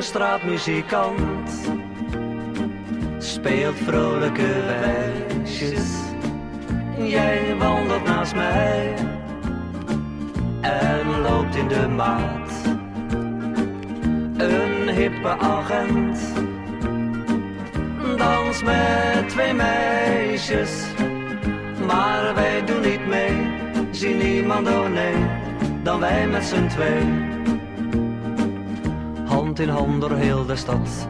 straatmuzikant speelt vrolijke wijsjes. Jij wandelt naast mij en loopt in de maat. Een hippe agent dans met twee meisjes, maar wij doen niet mee. Zie niemand, oh nee, dan wij met z'n twee. Hand in hand door heel de stad,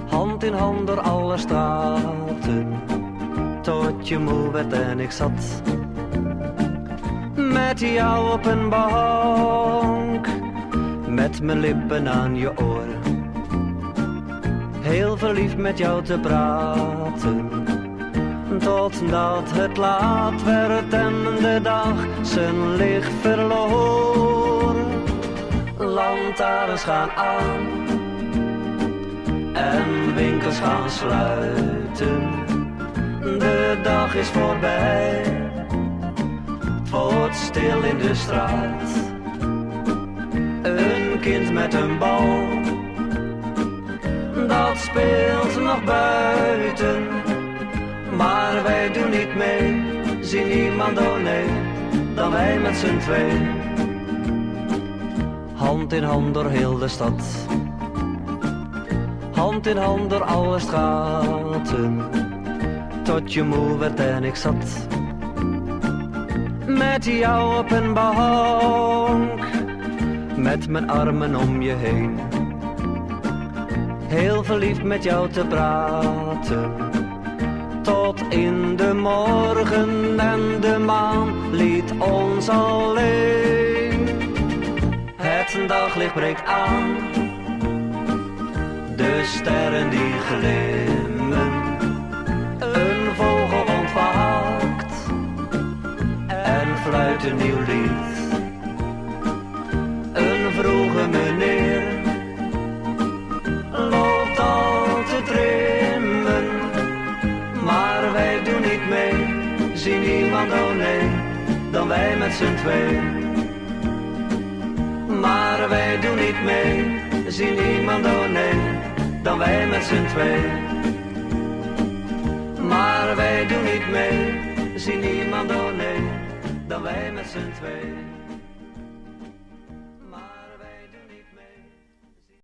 hand in hand door alle straten, tot je moe werd en ik zat met jou op een bank, met mijn lippen aan je oor, heel verliefd met jou te praten, totdat het laat werd en de dag zijn licht verloor. Lantaarns gaan aan en winkels gaan sluiten. De dag is voorbij, het wordt stil in de straat. Een kind met een bal, dat speelt nog buiten, maar wij doen niet mee. Zie niemand, oh nee, dan wij met z'n twee. Hand in hand door heel de stad, hand in hand door alle straten, tot je moe werd en ik zat met jou op een bank, met mijn armen om je heen, heel verliefd met jou te praten, tot in de morgen en de maan liet ons alleen. Het daglicht breekt aan, de sterren die glimmen, een vogel ontwaakt en fluit een nieuw lied. Een vroege meneer loopt al te trimmen, maar wij doen niet mee. Zie niemand, oh nee, dan wij met z'n twee. Maar wij doen niet mee, zie niemand, oh nee, dan wij met z'n twee. Maar wij doen niet mee, zie niemand, oh nee, dan wij met z'n twee.